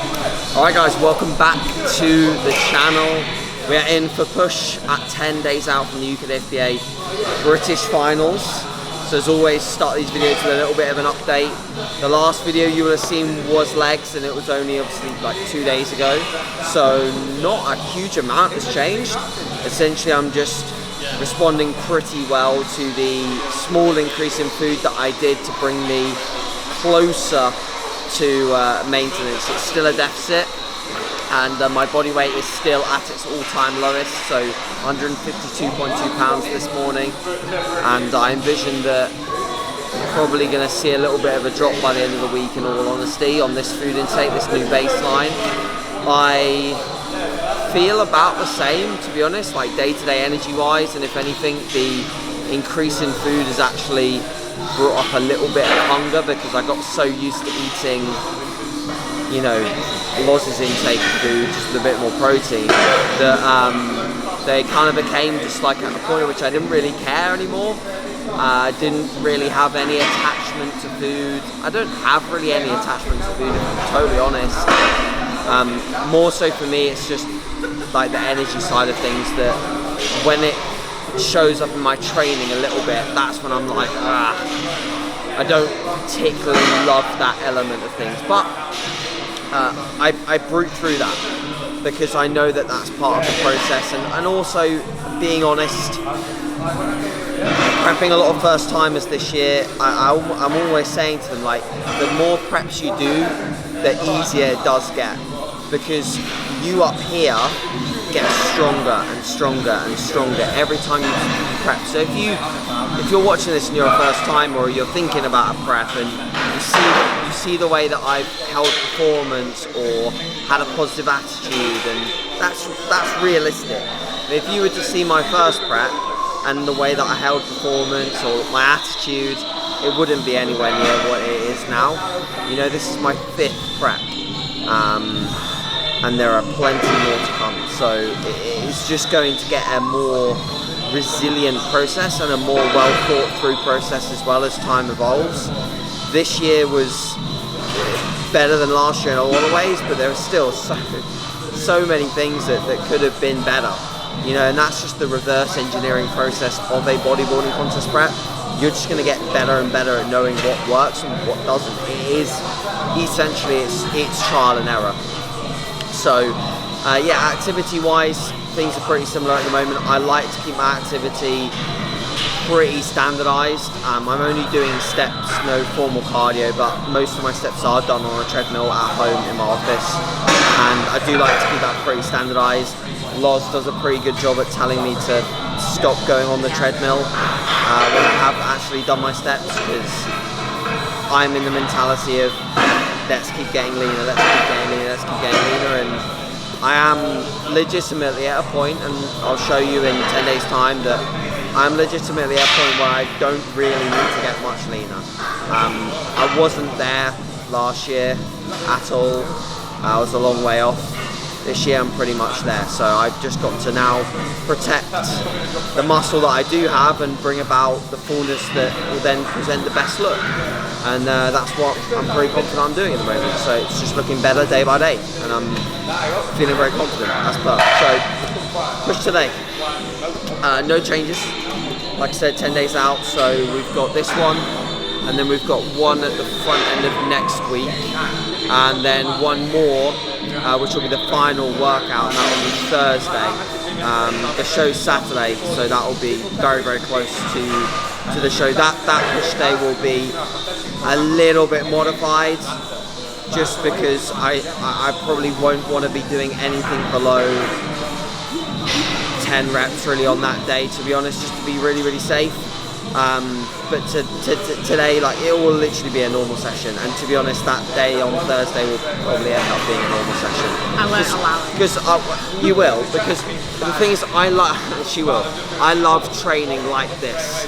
Alright guys, welcome back to the channel. We are in for push at 10 days out from the UKDFBA British Finals. So as always, start these videos with a little bit of an update. The last video you will have seen was legs, and it was only obviously like 2 days ago. So not a huge amount has changed. Essentially I'm just responding pretty well to the small increase in food that I did to bring me closer to maintenance. It's still a deficit, and my body weight is still at its all-time lowest, so 152.2 pounds this morning, and I envision that I'm probably going to see a little bit of a drop by the end of the week, in all honesty, on this food intake, this new baseline. I feel about the same, to be honest, like day-to-day energy-wise, and if anything, the increase in food has actually brought up a little bit of hunger, because I got so used to eating, you know, Loz's intake of food, just with a bit more protein, that they kind of became just like at a point at which I didn't really care anymore. I didn't really have any attachment to food. I don't have really any attachment to food, if I'm totally honest. More so for me, it's just like the energy side of things, that when it shows up in my training a little bit, that's when I'm like, I don't particularly love that element of things, but I brute through that, because I know that that's part of the process, and also, being honest, prepping a lot of first timers this year, I'm always saying to them, like, the more preps you do, the easier it does get, because you up here get stronger and stronger and stronger every time you prep. So if you're watching this and you're a first time, or you're thinking about a prep, and you see the way that I've held performance or had a positive attitude, and that's realistic. If you were to see my first prep and the way that I held performance or my attitude, it wouldn't be anywhere near what it is now. You know, this is my 5th prep. And there are plenty more to come, so it's just going to get a more resilient process and a more well thought through process as well as time evolves. This year was better than last year in a lot of ways, but there are still so many things that could have been better, you know, and that's just the reverse engineering process of a bodybuilding contest prep. You're just going to get better and better at knowing what works and what doesn't. It is essentially it's trial and error. So yeah, activity-wise, things are pretty similar at the moment. I like to keep my activity pretty standardized. I'm only doing steps, no formal cardio, but most of my steps are done on a treadmill at home in my office, and I do like to keep that pretty standardized. Loz does a pretty good job at telling me to stop going on the treadmill when I have actually done my steps, because I'm in the mentality of let's keep getting leaner, let's keep getting leaner, let's keep getting leaner, and I am legitimately at a point, and I'll show you in 10 days time, that I'm legitimately at a point where I don't really need to get much leaner. I wasn't there last year at all. I was a long way off. This year I'm pretty much there, so I've just got to now protect the muscle that I do have and bring about the fullness that will then present the best look, and that's what I'm pretty confident I'm doing at the moment. So it's just looking better day by day, and I'm feeling very confident. That's perfect. So push today, no changes, like I said, 10 days out, so we've got this one, and then we've got one at the front end of next week, and then one more, which will be the final workout, and that will be Thursday. The show's Saturday, so that will be very, very close to the show. That push day will be a little bit modified, just because I probably won't want to be doing anything below 10 reps really on that day, to be honest, just to be really, really safe. But today, like, it will literally be a normal session, and to be honest, that day on Thursday will probably end up being a normal session. I won't allow it. Because you will, because the thing is, she will. I love training like this.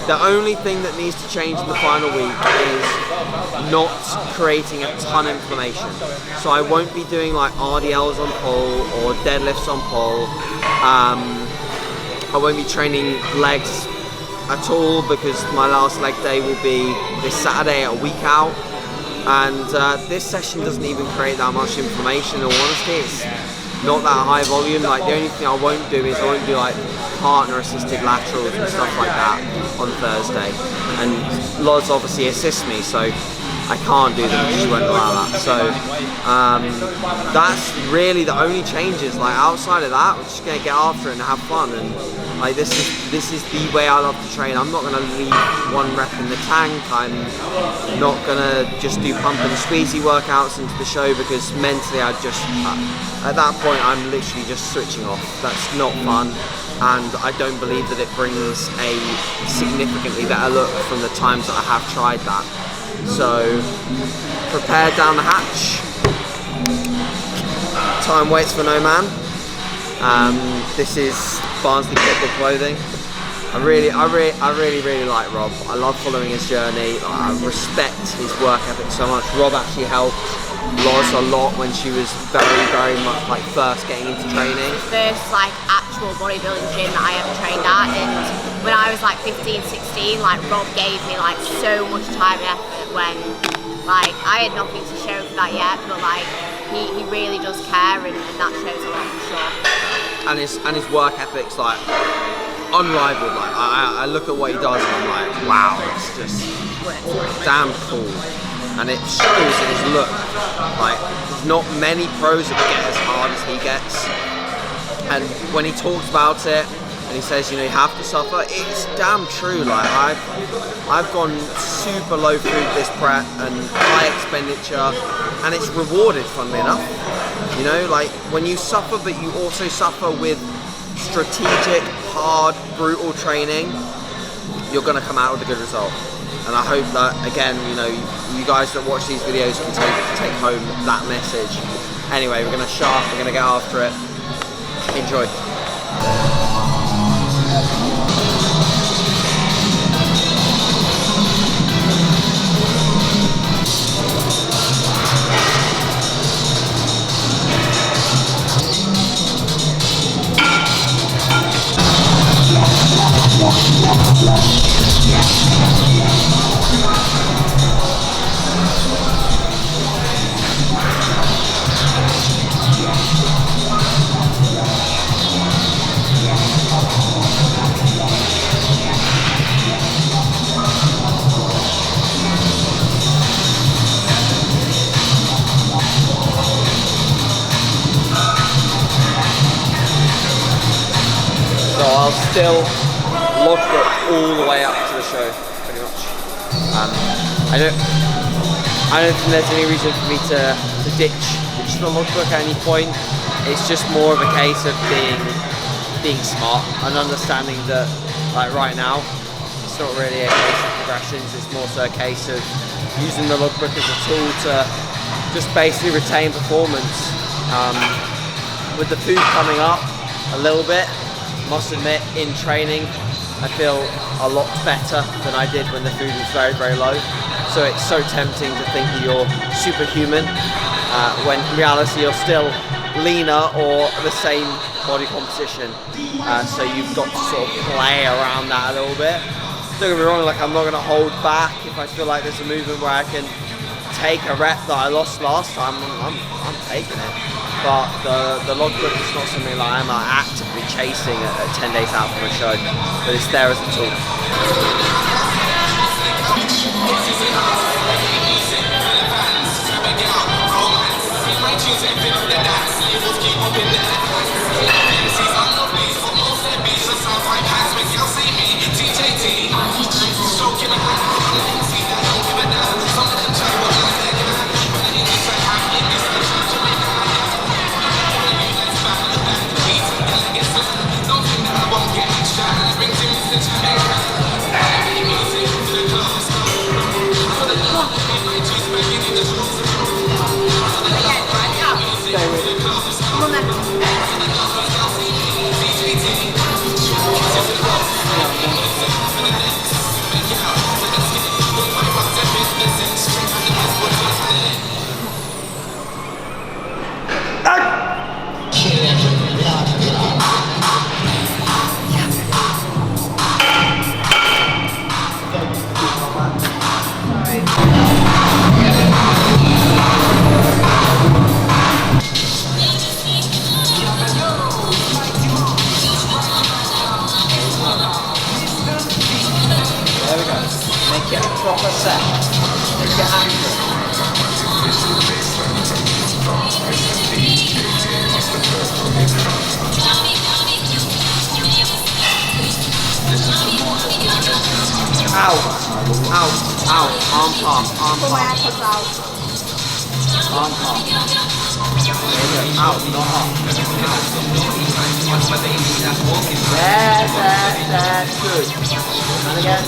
The only thing that needs to change in the final week is not creating a ton of inflammation. So I won't be doing like RDLs on pull or deadlifts on pull. I won't be training legs at all, because my last leg day will be this Saturday at a week out. And this session doesn't even create that much inflammation. In all honesty, it's not that high volume. Like, the only thing I won't do is I won't do like partner assisted laterals and stuff like that on Thursday. And Loz obviously assists me, so I can't do them, she won't allow that. So that's really the only changes. Like, outside of that, we're just gonna get after it and have fun. And like, this is the way I love to train. I'm not gonna leave one rep in the tank. I'm not gonna just do pump and squeezy workouts into the show, because mentally I just at that point I'm literally just switching off. That's not fun, and I don't believe that it brings a significantly better look from the times that I have tried that. So, prepare down the hatch. Time waits for no man. This is Barnsley Football Clothing. I really like Rob. I love following his journey. I respect his work ethic so much. Rob actually helped Loz a lot when she was very much like first getting into training. First like actual bodybuilding gym that I ever trained at, and when I was like 15, 16, like Rob gave me like so much time and effort when like I had nothing to show for that yet, but like he really does care, and that shows a lot for sure. And his work ethic's like unrivaled. Like I look at what he does and I'm like, wow, it's just damn cool. And it shows in his look. Like, there's not many pros that get as hard as he gets. And when he talks about it and he says, you know, you have to suffer, it's damn true. Like, I've gone super low food this prep and high expenditure, and it's rewarded, funnily enough. You know, like, when you suffer, but you also suffer with strategic, hard, brutal training, you're gonna come out with a good result. And I hope that, again, you know, you guys that watch these videos can take home that message. Anyway, we're gonna sharp, we're gonna get after it. Enjoy. So I'll still logbook all the way up to the show, pretty much. I don't think there's any reason for me to ditch the logbook at any point. It's just more of a case of being smart and understanding that, like right now, it's not really a case of progressions. It's more so a case of using the logbook as a tool to just basically retain performance. With the food coming up a little bit, must admit, in training, I feel a lot better than I did when the food was very low. So it's so tempting to think that you're superhuman, when in reality you're still leaner or the same body composition. So you've got to sort of play around that a little bit. Don't get me wrong, like I'm not going to hold back if I feel like there's a movement where I can take a rep that I lost last time. I'm taking it. But the logbook is not something that I'm actively chasing at 10 days out from a show, but it's there as a tool. out, out, out, arm palm, arm Pull my palm, ankles out. arm palm. There you go, out, not up. There, good. And again.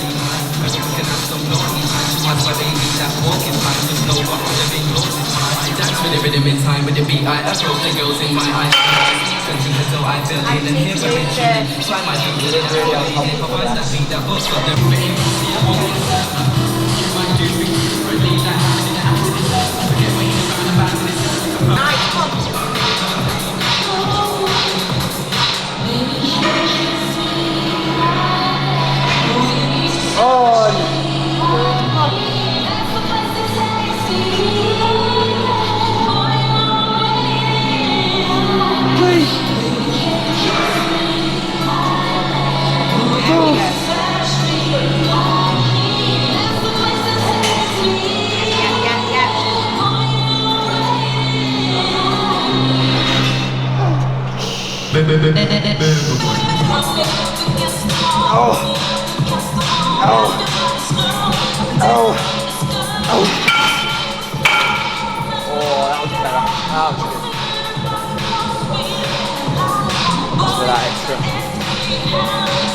That extra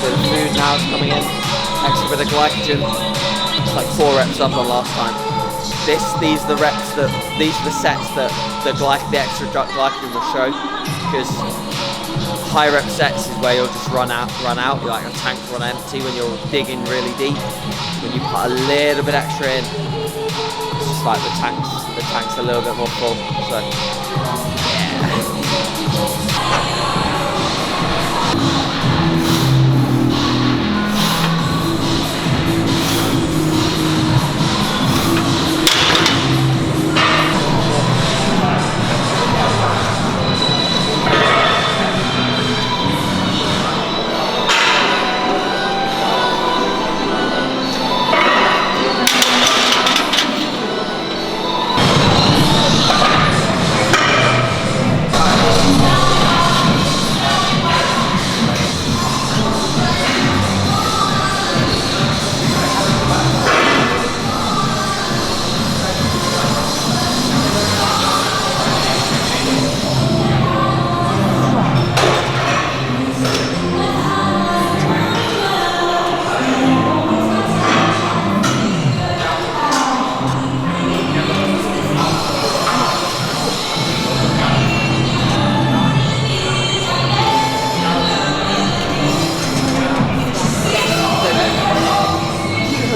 bit of food now is coming in, extra bit of glycogen. It's like 4 reps up on last time. These are the reps these are the sets that the extra glycogen will show, because high rep sets is where you'll just run out. You're like a tank run empty when you're digging really deep. When you put a little bit extra in, it's just like the tank's a little bit more full. So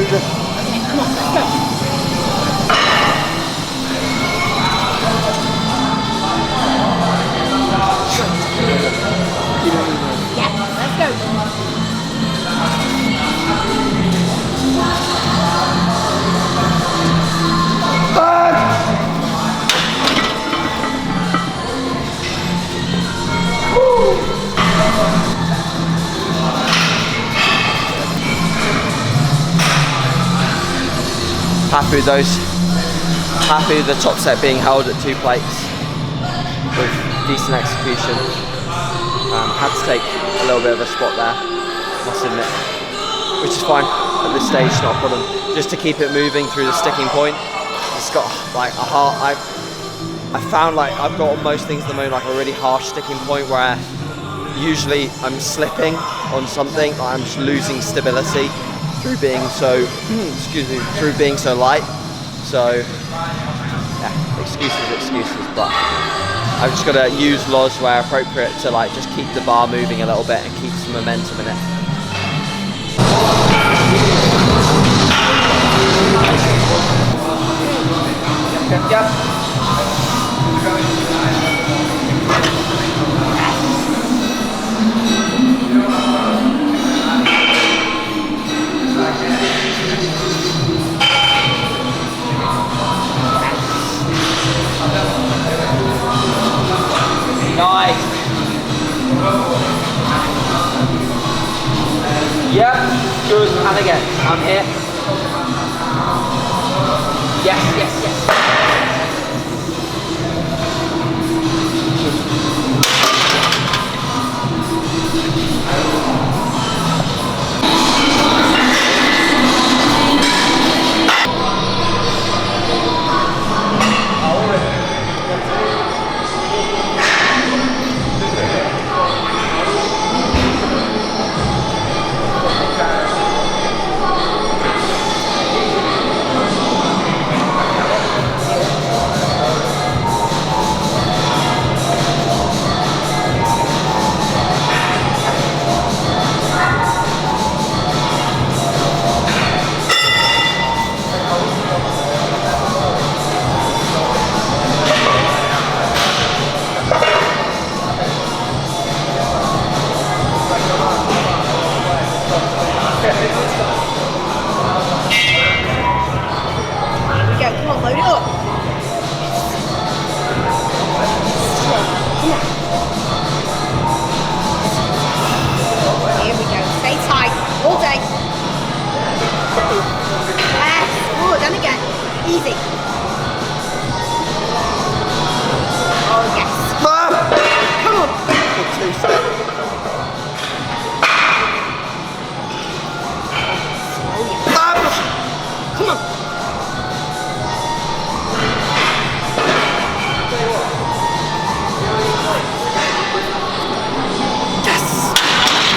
yeah. Happy with the top set being held at 2 plates with decent execution. Had to take a little bit of a spot there, must admit, which is fine at this stage, not a problem. Just to keep it moving through the sticking point. It's got like a hard. I found like I've got on most things at the moment like a really harsh sticking point where usually I'm slipping on something, like I'm just losing stability through being so through being so light. So yeah, excuses, but I've just got to use laws where appropriate to like just keep the bar moving a little bit and keep some momentum in it. Yep. Nice. Yep, good. And again, I'm here. Yes.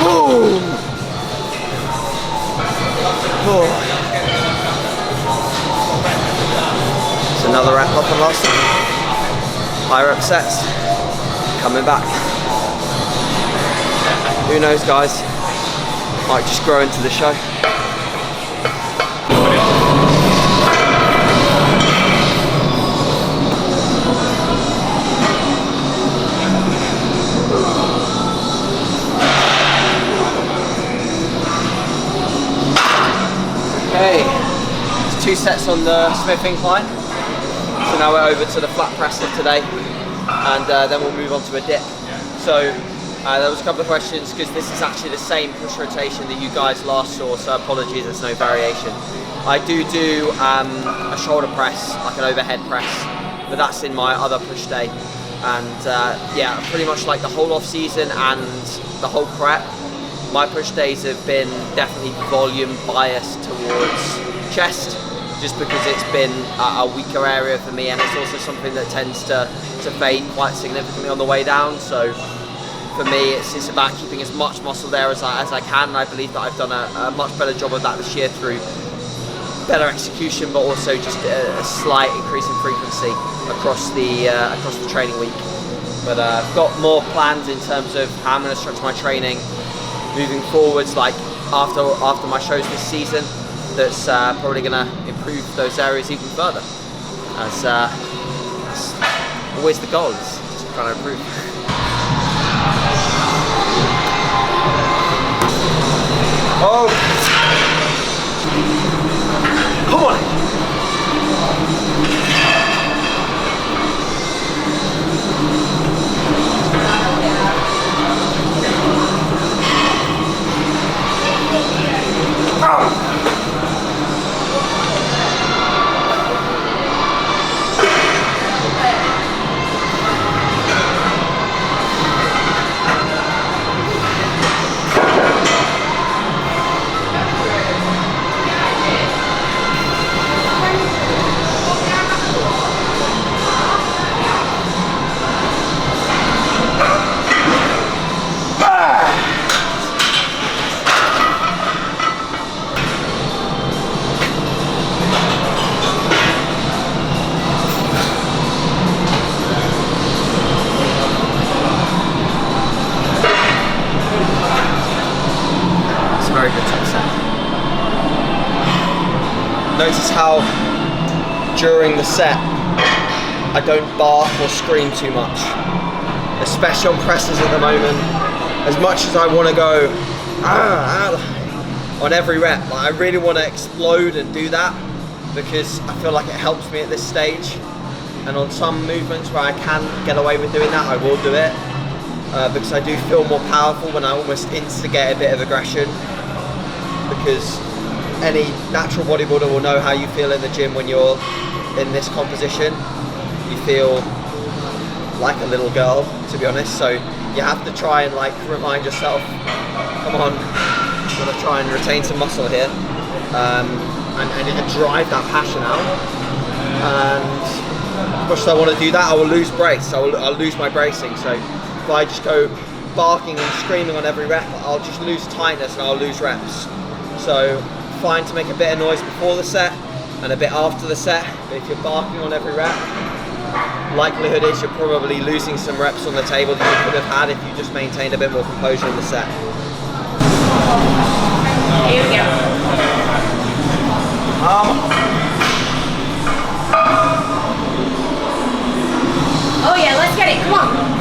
Oh. It's another rep up and last time. Higher rep sets. Coming back. Who knows, guys? Might just grow into the show. Okay, it's 2 sets on the Smith incline. So now we're over to the flat press of today, and then we'll move on to a dip. So there was a couple of questions, because this is actually the same push rotation that you guys last saw, so apologies, there's no variation. I do a shoulder press, like an overhead press, but that's in my other push day. And yeah, pretty much like the whole off season and the whole prep, my push days have been definitely volume biased towards chest, just because it's been a weaker area for me, and it's also something that tends to fade quite significantly on the way down. So for me, it's about keeping as much muscle there as I can, and I believe that I've done a much better job of that this year through better execution, but also just a slight increase in frequency across the training week. But I've got more plans in terms of how I'm going to structure my training moving forwards, like after my shows this season. That's probably going to improve those areas even further, as that's always the goal, is just trying to improve. Oh, come on! Notice how during the set I don't bark or scream too much, especially on presses at the moment. As much as I want to go on every rep, like, I really want to explode and do that, because I feel like it helps me at this stage. And on some movements where I can get away with doing that, I will do it, because I do feel more powerful when I almost instigate a bit of aggression. Because any natural bodybuilder will know how you feel in the gym when you're in this composition. You feel like a little girl, to be honest, so you have to try and like remind yourself, come on, I'm gonna try and retain some muscle here, and drive that passion out. And as much as I want to do that, I will lose brace, I'll lose my bracing. So if I just go barking and screaming on every rep, I'll just lose tightness and I'll lose reps. So fine to make a bit of noise before the set and a bit after the set, but if you're barking on every rep, likelihood is you're probably losing some reps on the table that you could have had if you just maintained a bit more composure in the set. Here we go. Oh yeah, let's get it, come on.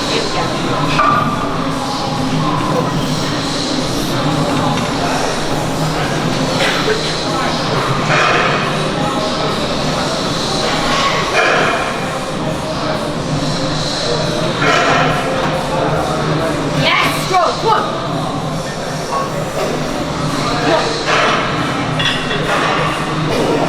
Here we go. Yes, go, come on. Come on.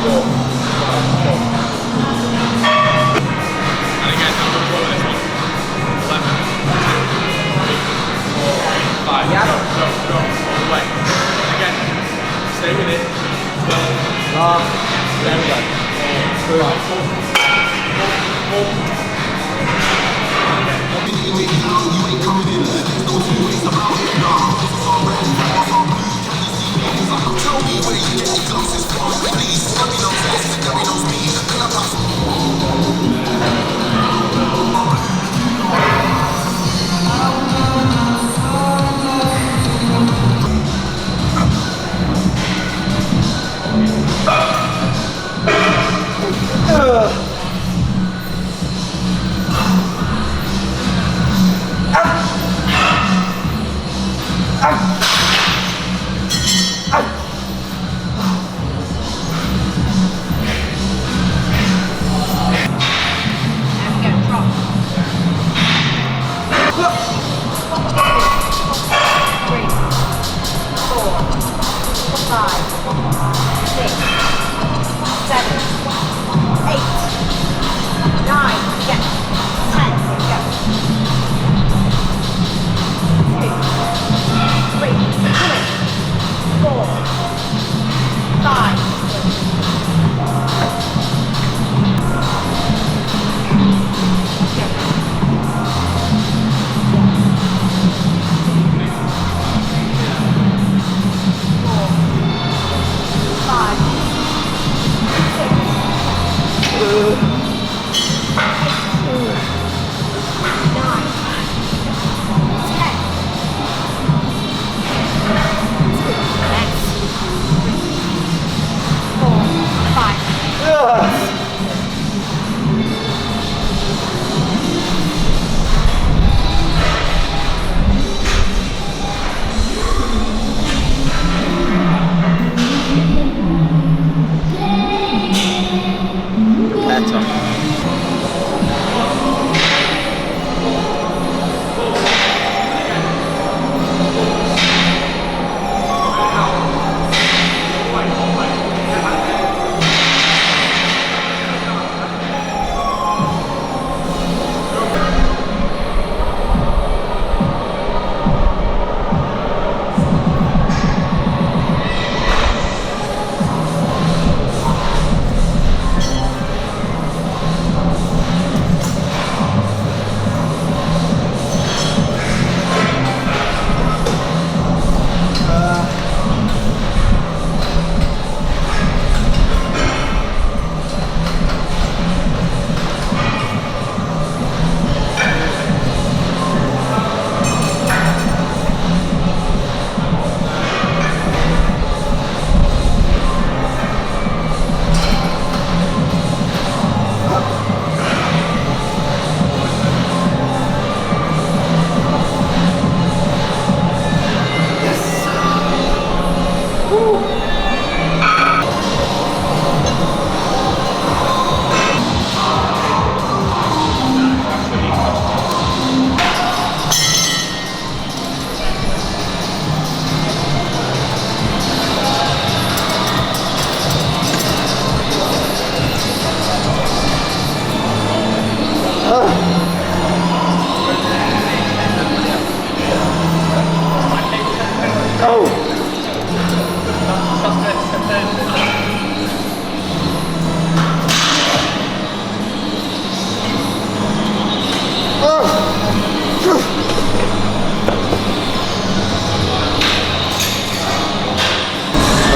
And again, I'm going to go with this one. 11, 2, 3, 4, 5. Yeah. Go, all the way. Again, stay with it. 12. There we go.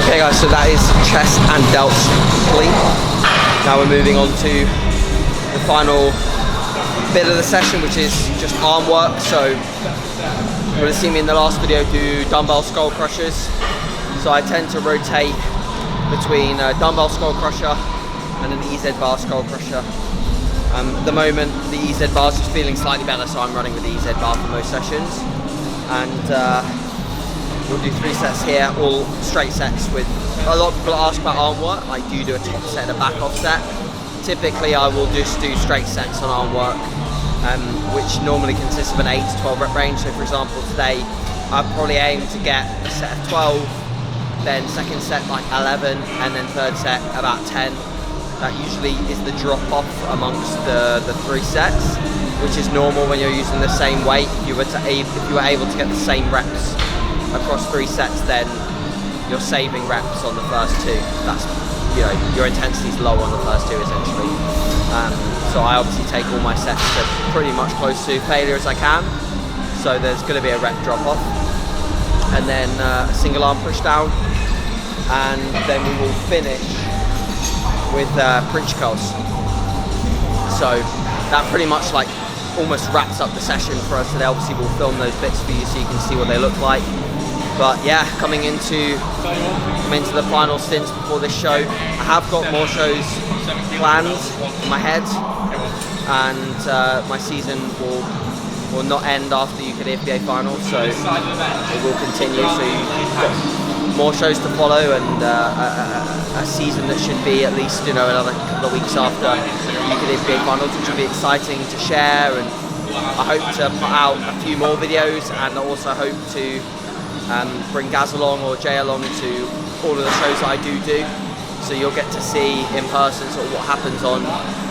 'Kay guys, so that is chest and delts complete. Now we're moving on to the final bit of the session, which is just arm work. So you would have seen me in the last video do dumbbell skull crushers. So I tend to rotate between a dumbbell skull crusher and an EZ bar skull crusher. At the moment, the EZ bar is just feeling slightly better, so I'm running with the EZ bar for most sessions. And we'll do 3 sets here, all straight sets. With a lot of people ask about arm work. I do a top set and a back off set. Typically, I will just do straight sets on arm work, which normally consists of an 8 to 12 rep range. So for example, today I'd probably aim to get a set of 12 then second set like 11, and then third set about 10. That usually is the drop off amongst the 3 sets, which is normal when you're using the same weight. If you were able to get the same reps across 3 sets, then you're saving reps on the first 2. That's, you know, your intensity is low on the first 2 essentially. So I obviously take all my sets to pretty much close to failure as I can. So there's going to be a rep drop off, and then a single arm push down, and then we will finish with Prince curls. So that pretty much like almost wraps up the session for us today. Obviously we'll film those bits for you so you can see what they look like. But yeah, coming into the final stints before this show, I have got more shows planned in my head, and my season will not end after the UKDFBA final, so it will continue. So you've got more shows to follow, and a season that should be at least, you know, another couple of weeks after the UKDFBA finals, which will be exciting to share. And I hope to put out a few more videos, and I also hope to bring Gaz along or Jay along to all of the shows that I do. So you'll get to see in person sort of what happens on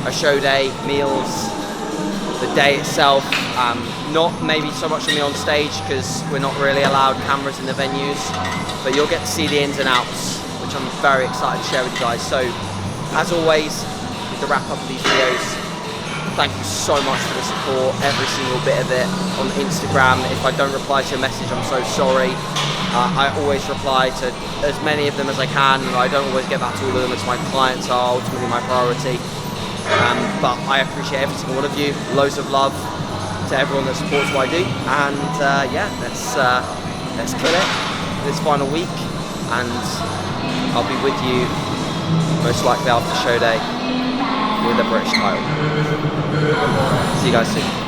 a show day, meals, the day itself. Not maybe so much of me on stage because we're not really allowed cameras in the venues, but you'll get to see the ins and outs, which I'm very excited to share with you guys. So as always, with the wrap up of these videos, thank you so much for the support, every single bit of it on Instagram. If I don't reply to your message, I'm so sorry. I always reply to as many of them as I can, and I don't always get back to all of them as my clients are ultimately my priority. But I appreciate every single one of you. Loads of love to everyone that supports what I do, and yeah, let's kill it this final week, and I'll be with you most likely after show day with a British title. See you guys soon.